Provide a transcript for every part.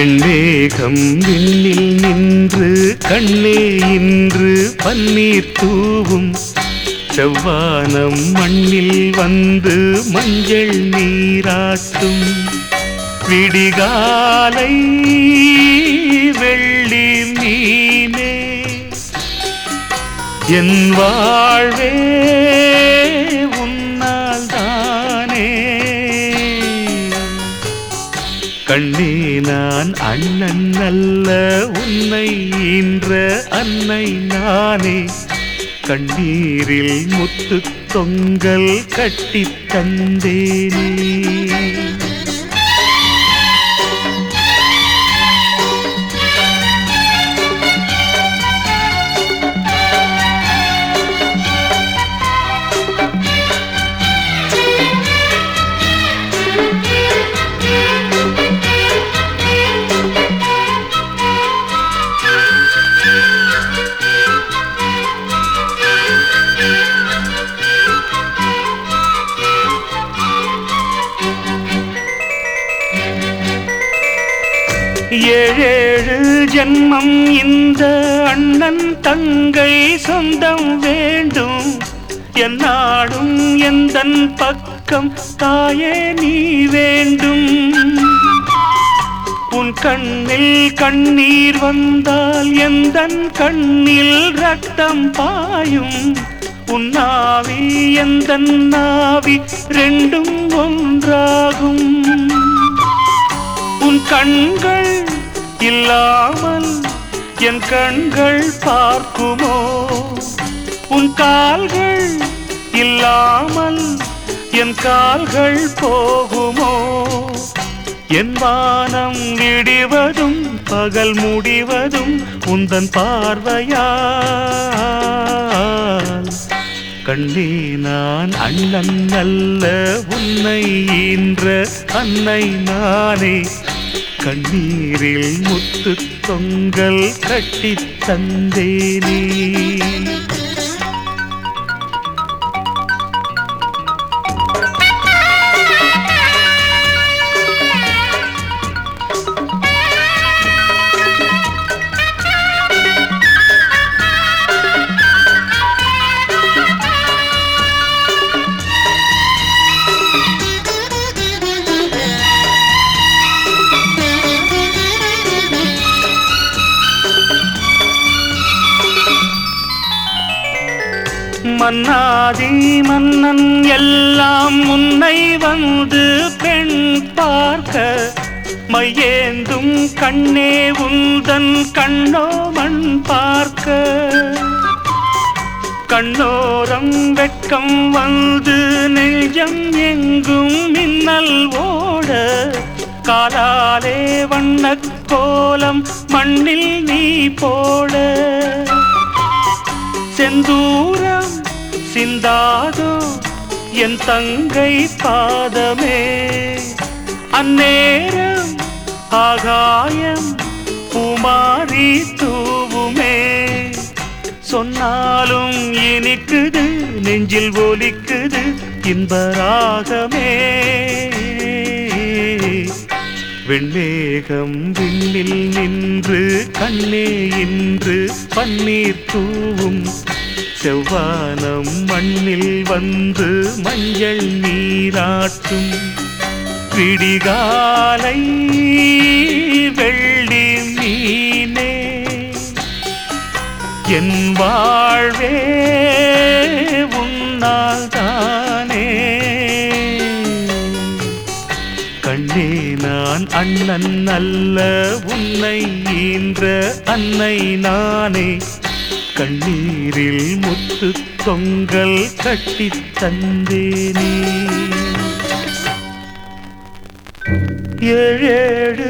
வெண்மேகம் விண்ணில் நின்று கண்ணே இன்று பன்னீர் தூவும் செவ்வானம் மண்ணில் வந்து மஞ்சள் நீராட்டும் விடிகாலை வெள்ளி மீனே என் வாழ்வே உன்னால் தானே கண்ணே நான் அண்ணன் அல்ல உன்னை ஈன்ற அன்னை நானே கண்ணீரில் முத்து தொங்கல் கட்டித் தந்தேனே ஏழேழு ஜென்மம் இந்த அண்ணன் தங்கை சொந்தம் வேண்டும் என்னாடும் எந்தன் பக்கம் தாயே நீ வேண்டும் உன் கண்ணில் கண்ணீர் வந்தால் எந்தன் கண்ணில் ரத்தம் பாயும் உன் நாவி எந்தன் நாவி ரெண்டும் ஒன்றாகும் உன் கண்கள் இல்லாமல் என் கண்கள் பார்க்குமோ உன் கால்கள் இல்லாமல் என் கால்கள் போகுமோ என் வானம் விடிவதும் பகல் முடிவதும் உந்தன் பார்வையால் கண்ணே நான் அண்ணன் அல்ல உன்னை ஈன்ற அன்னை நானே கண்ணீரில் முத்து தொங்கல் கட்டித் தந்தேனே மன்னாதி மன்னன் எல்லாம் முன்னை வந்து பெண் பார்க்க மையேந்தும் கண்ணே உந்தன் கண்ணோ மண் பார்க்க கண்ணோரம் வெட்கம் வந்து நெஞ்சம் எங்கும் மின்னல் ஓட காலாலே வண்ணக் கோலம் மண்ணில் நீ போட செந்தூரம் சிந்தாதோ என் தங்கை பாதமே அந்நேரம் ஆகாயம் பூமாரி தூவுமே சொன்னாலும் இனிக்குது நெஞ்சில் ஒலிக்குது இன்பராகமே வெண்மேகம் விண்ணில் நின்று கண்ணே இன்று பன்னீர் தூவும் செவ்வானம் மண்ணில் வந்து மஞ்சள் நீராட்டும் விடிகாலை வெள்ளி மீனே என் வாழ்வே உன்னால் தானே கண்ணே நான் அண்ணன் அல்ல உன்னை ஈன்ற அன்னை நானே கண்ணீரில் முத்து தொங்கல் கட்டித் தந்தேனே ஏழேழு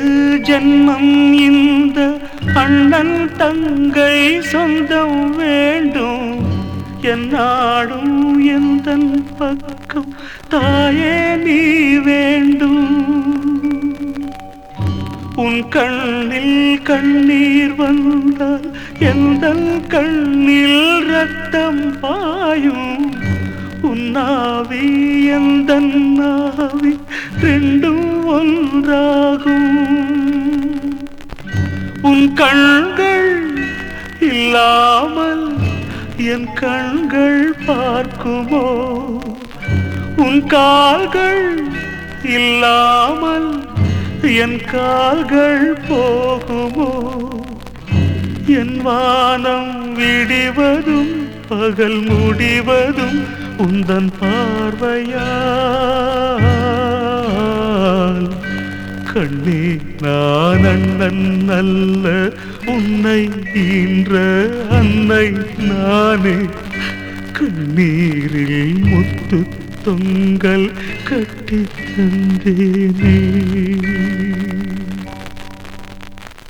ஜென்மம் இந்த அண்ணன் தங்கை சொந்தம் வேண்டும் என்னாடும் எந்தன் பக்கம் தாயே நீ வேண்டும் உன் கண்ணில் கண்ணீர் வந்தால் எந்தன் கண்ணில் ரத்தம் பாயும் உன்னாவி எந்தன் நாவி ரெண்டும் ஒன்றாகும். கண்கள் இல்லாமல் என் கண்கள் பார்க்குமோ? உன் கால்கள் இல்லாமல் என் கால்கள் போகுமோ? என் வானம் விடிவதும் பகல் முடிவதும் உந்தன் பார்வையால். கண்ணே நான் அண்ணன் அல்ல, உன்னை ஈன்ற அன்னை நானே. கண்ணீரில் முத்து தொங்கல் கட்டி தந்தேனே.